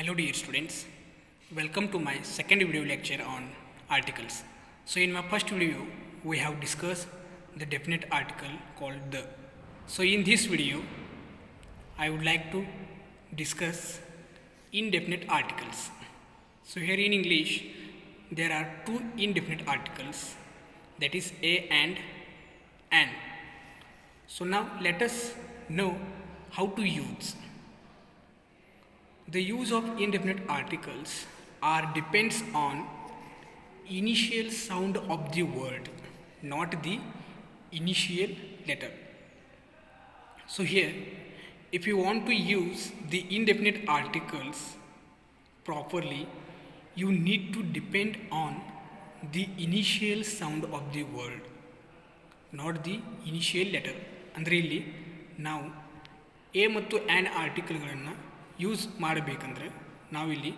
Hello dear students, welcome to my second video lecture on articles. So in my first video, we have discussed the definite article called the. So in this video, I would like to discuss indefinite articles. So here in English, there are two indefinite articles, that is a and an. So now let us know how to use. The use of indefinite articles depends on initial sound of the word, not the initial letter. So here, if you want to use the indefinite articles properly, you need to depend on the initial sound of the word, not the initial letter. ಅಂದರೆ ಇಲ್ಲಿ ನಾವು A ಮತ್ತು an ಆರ್ಟಿಕಲ್ಗಳನ್ನು use ಮಾಡಬೇಕಂದ್ರೆ ನಾವಿಲ್ಲಿ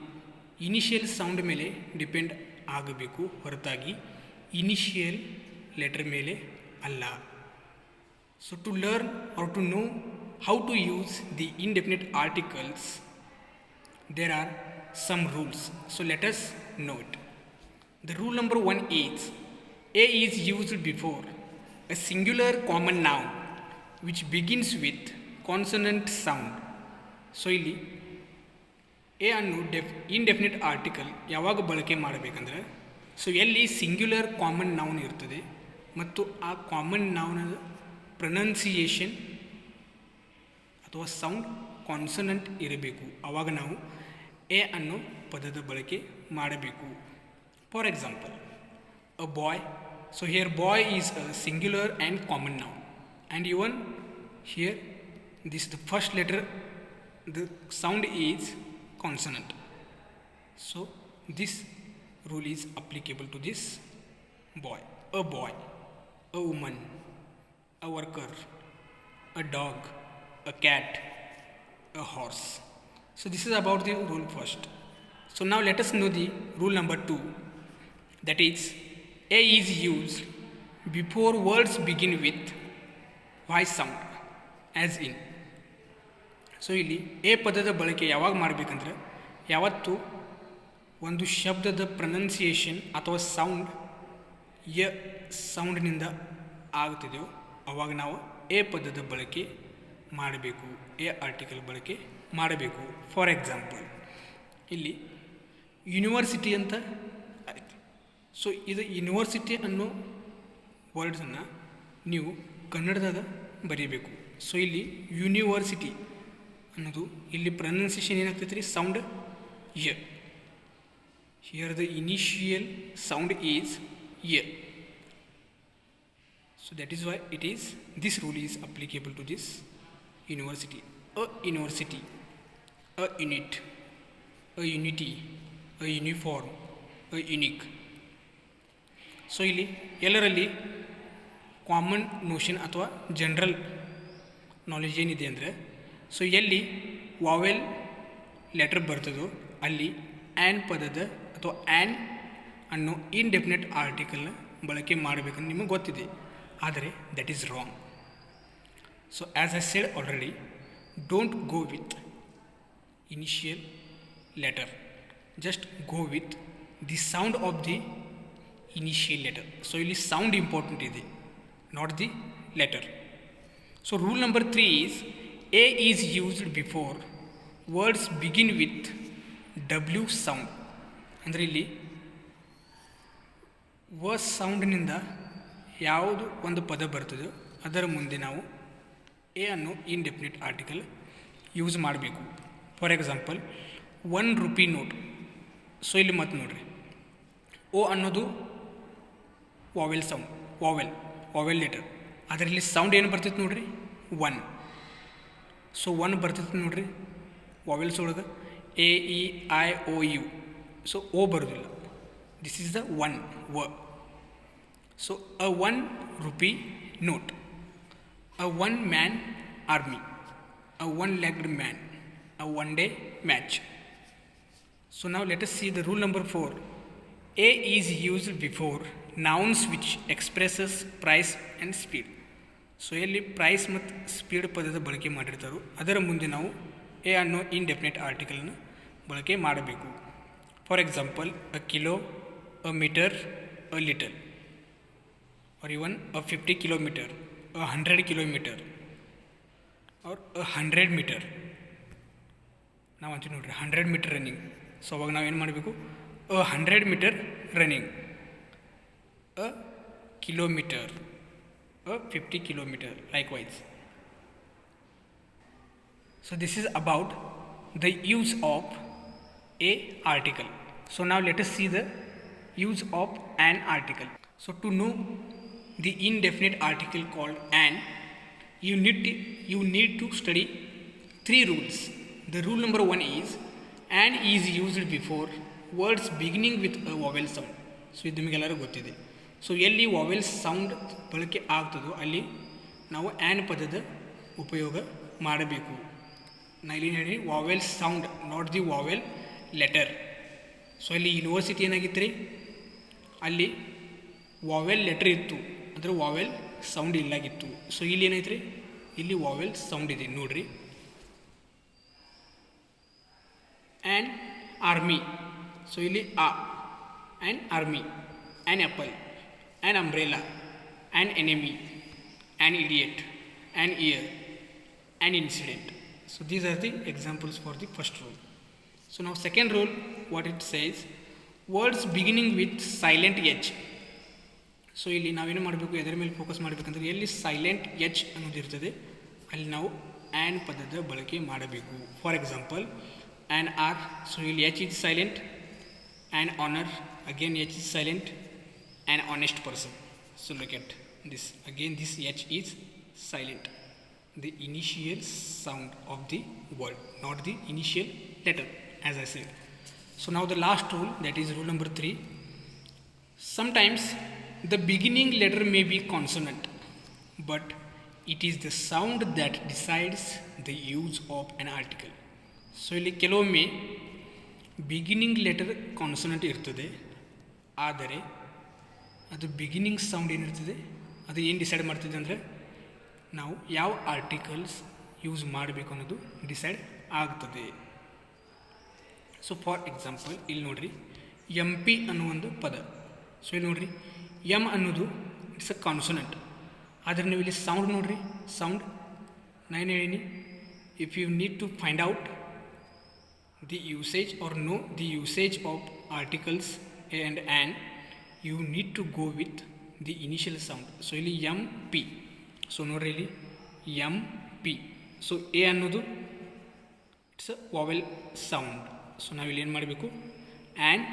initial sound ಮೇಲೆ depend ಆಗಬೇಕು ಹೊರತಾಗಿ initial letter ಮೇಲೆ ಅಲ್ಲ. So to learn or to know how to use the indefinite articles, there are some rules. So let us know it. The rule number 1 is a is used before a singular common noun which begins with consonant sound. So ಇಲ್ಲಿ A ಅನ್ನು indefinite article ಯಾವಾಗ ಬಳಕೆ ಮಾಡಬೇಕಂದ್ರೆ, so ಎಲ್ಲಿ singular common noun ಇರ್ತದೆ ಮತ್ತು ಆ common ನೌನದ ಪ್ರೊನೌನ್ಸಿಯೇಷನ್ ಅಥವಾ ಸೌಂಡ್ ಕಾನ್ಸನೆಂಟ್ ಇರಬೇಕು, ಆವಾಗ ನಾವು ಎ ಅನ್ನೋ ಪದದ ಬಳಕೆ ಮಾಡಬೇಕು. For example, a boy. So here boy is a singular and common noun, and even here this the first letter, the sound is consonant. So this rule is applicable to this boy, a woman, a worker, a dog, a cat, a horse. So this is about the rule first. So now let us know the rule number 2, that is a is used before words begin with y sound, as in. So ಇಲ್ಲಿ A ಪದದ ಬಳಕೆ ಯಾವಾಗ ಮಾಡಬೇಕಂದ್ರೆ, ಯಾವತ್ತು ಒಂದು ಶಬ್ದದ pronunciation ಅಥವಾ sound ಯ ಸೌಂಡ್ನಿಂದ ಆಗುತ್ತಿದೆಯೋ ಆವಾಗ ನಾವು ಎ ಪದದ ಬಳಕೆ ಮಾಡಬೇಕು, ಎ ಆರ್ಟಿಕಲ್ ಬಳಕೆ ಮಾಡಬೇಕು. ಫಾರ್ ಎಕ್ಸಾಂಪಲ್, ಇಲ್ಲಿ ಯೂನಿವರ್ಸಿಟಿ ಅಂತ ಆಯಿತು. ಸೊ ಇದು ಯೂನಿವರ್ಸಿಟಿ ಅನ್ನೋ ವರ್ಡ್ಸನ್ನು ನೀವು ಕನ್ನಡದಾಗ ಬರೀಬೇಕು. ಸೊ ಇಲ್ಲಿ ಯೂನಿವರ್ಸಿಟಿ ಅನ್ನೋದು ಇಲ್ಲಿ ಪ್ರೊನೌನ್ಸಿಯೇಷನ್ ಏನಾಗ್ತೈತೆ ರೀ, ಸೌಂಡ್ ಯ. Here the initial sound is ಯ. So that is why it is this rule is applicable to this university. A university, a unit, a unity, a uniform, a unique. So ಇಲ್ಲಿ ಎಲ್ಲರಲ್ಲಿ common notion ಅಥವಾ general knowledge ಏನಿದೆ ಅಂದರೆ, so ಎಲ್ಲಿ vowel letter ಬರ್ತದೋ ಅಲ್ಲಿ an ಪದದ ಅಥವಾ ಆ್ಯನ್ ಅನ್ನೋ ಇಂಡೆಫಿನೆಟ್ ಆರ್ಟಿಕಲ್ನ ಬಳಕೆ ಮಾಡಬೇಕಂತ ನಿಮಗೆ ಗೊತ್ತಿದೆ, ಆದರೆ that is wrong. So as I said already, don't go with initial letter, just go with the sound of the initial letter. So ಇಲ್ಲಿ ಸೌಂಡ್ ಇಂಪಾರ್ಟೆಂಟ್ ಇದೆ, not the letter. So rule number 3 is a is used before words begin with w sound. ಅಂದರೆ ಇಲ್ಲಿ ವ ಸೌಂಡ್ನಿಂದ ಯಾವುದು ಒಂದು ಪದ ಬರ್ತದೋ ಅದರ ಮುಂದೆ ನಾವು ಎ ಅನ್ನೋ ಇಂಡೆಫಿನಿಟ್ ಆರ್ಟಿಕಲ್ ಯೂಸ್ ಮಾಡಬೇಕು. For example, 1 rupee note. So ಇಲ್ಲಿ ಮತ್ತೆ ನೋಡಿರಿ, ಓ ಅನ್ನೋದು ವಾವೆಲ್ ಸೌಂಡ್, ವಾವೆಲ್ ಲೆಟರ್, ಅದರಲ್ಲಿ ಸೌಂಡ್ ಏನು ಬರ್ತೈತೆ ನೋಡಿರಿ, 1. ಸೊ 1 ಬರ್ತೈತೆ ನೋಡ್ರಿ ವಾವೆಲ್ಸ್ ಒಳಗೆ, A E I O U. So O ಬರೋದಿಲ್ಲ, ದಿಸ್ ಈಸ್ ದ 1 ವ. So a 1 rupee note, a 1 man army, a 1 legged man, a 1 day match. So ನಾವು let us see the rule number 4. A is used before nouns which expresses price and speed. So ಎಲ್ಲಿ price ಮತ್ತು speed ಪದದ ಬಳಕೆ ಮಾಡಿರ್ತಾರೋ ಅದರ ಮುಂದೆ ನಾವು a ಅನ್ನೋ indefinite ಆರ್ಟಿಕಲ್ನ ಬಳಕೆ ಮಾಡಬೇಕು. For example a kilo, a metre, a litre, or even a 50 kilometer, a 100 kilometer, or a 100 meter. ನಾವು ಅಂತೀವಿ ನೋಡ್ರಿ 100 ಮೀಟರ್ ರನ್ನಿಂಗ್. ಸೊ ಅವಾಗ ನಾವೇನು ಮಾಡಬೇಕು, ಅ 100 metre running, a kilometre, a 50 kilometer, likewise. So this is about the use of a article. So now let us see the use of an article. So to know the indefinite article called an, you need to study 3 rules. The rule number 1 is an is used before words beginning with a vowel sound. So ಇದು ನಿಮಗೆಲ್ಲರೂ ಗೊತ್ತಿದೆ. So ಎಲ್ಲಿ vowel sound ಬಳಕೆ ಆಗ್ತದೋ ಅಲ್ಲಿ ನಾವು an ಪದದ ಉಪಯೋಗ ಮಾಡಬೇಕು. ನಾ ಇಲ್ಲಿ ಹೇಳಿ vowel sound, not the vowel letter. So ಅಲ್ಲಿ ಯೂನಿವರ್ಸಿಟಿ ಏನಾಗಿತ್ತು ರೀ, ಅಲ್ಲಿ ವಾವೆಲ್ ಲೆಟರ್ ಇತ್ತು, ಅಂದರೆ ವಾವೆಲ್ ಸೌಂಡ್ ಇಲ್ಲಾಗಿತ್ತು. ಸೊ ಇಲ್ಲಿ ಏನೈತೆ ರೀ, ಇಲ್ಲಿ ವಾವೆಲ್ ಸೌಂಡ್ ಇದೆ ನೋಡ್ರಿ. ಆ್ಯಂಡ್ ಆರ್ಮಿ, ಸೊ ಇಲ್ಲಿ ಆ and army, an apple, an umbrella, an enemy, an idiot, an ear, an incident. So these are the examples for the first rule. So now second rule, what it says, words beginning with silent h. So ಇಲ್ಲಿ ನಾವೇನು ಮಾಡಬೇಕು, ಎದರ ಮೇಲೆ focus ಮಾಡಬೇಕಂದ್ರೆ ಎಲ್ಲಿ silent H ಅನ್ನೋದು ಇರ್ತದೆ ಅಲ್ಲಿ ನಾವು ಆ್ಯನ್ ಪದದ ಬಳಕೆ ಮಾಡಬೇಕು. For example an hour, so ಇಲ್ಲಿ H is silent. An honour, again H is silent. An honest person, so look at this, again this H is silent. The initial sound of the word, not the initial letter, as I said. So now the last rule, that is rule number 3. Sometimes the beginning letter may be consonant, but it is the sound that decides the use of an article. So ಇಲ್ಲಿ ಕೆಲವೊಮ್ಮೆ beginning letter consonant ಇರ್ತದೆ, ಆದರೆ ಅದು beginning sound ಏನಿರ್ತದೆ ಅದು ಏನು decide ಮಾಡ್ತದೆ ಅಂದರೆ ನಾವು ಯಾವ ಆರ್ಟಿಕಲ್ಸ್ ಯೂಸ್ ಮಾಡಬೇಕು ಅನ್ನೋದು ಡಿಸೈಡ್ ಆಗ್ತದೆ. ಸೊ ಫಾರ್ ಎಕ್ಸಾಂಪಲ್ ಇಲ್ಲಿ ನೋಡಿರಿ, ಎಮ್ ಪಿ ಅನ್ನೋ ಒಂದು ಪದ. ಸೊ ಇಲ್ಲಿ ನೋಡಿರಿ, ಎಮ್ ಅನ್ನೋದು ಇಟ್ಸ್ ಅ ಕಾನ್ಸೊನೆಂಟ್, ಆದರೆ ನೀವು ಇಲ್ಲಿ ಸೌಂಡ್ ನೋಡಿರಿ, ಸೌಂಡ್ ನಾನು ಹೇಳೀನಿ, if you need to find out the usage or know the usage of articles and an, you need to go with the initial sound. So ಇಲ್ಲಿ M P, so ನೋಡ್ರಿ ಇಲ್ಲಿ M P. So A ಅನ್ನೋದು it's a vowel sound. So ನಾವಿಲ್ಲಿ ಏನು ಮಾಡಬೇಕು, an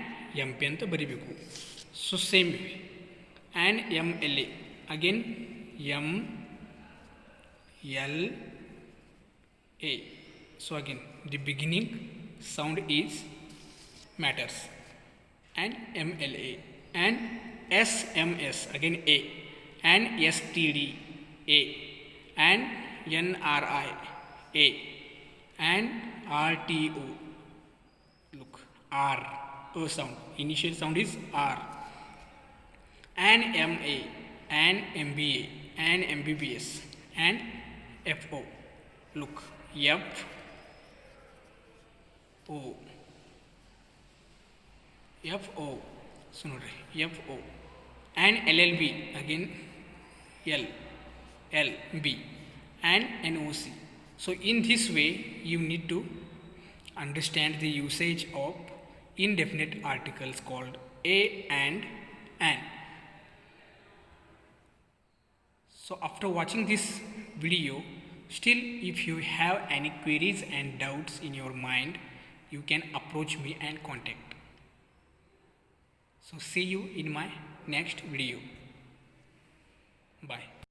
M P ಅಂತ ಬರೀಬೇಕು. So same an M L A, again M L A. So again the beginning sound is matters. And MLA and SMS, again A, and STD A, and NRI A, and RTO, look R, O sound, initial sound is R, and MA, and MBA, and MBBS, and FO, look F O, FO, so nodri FO, and LLB, again L, LB, and NOC. So in this way you need to understand the usage of indefinite articles called a and an. So after watching this video, still if you have any queries and doubts in your mind, you can approach me and contact. So see you in my next video. Bye.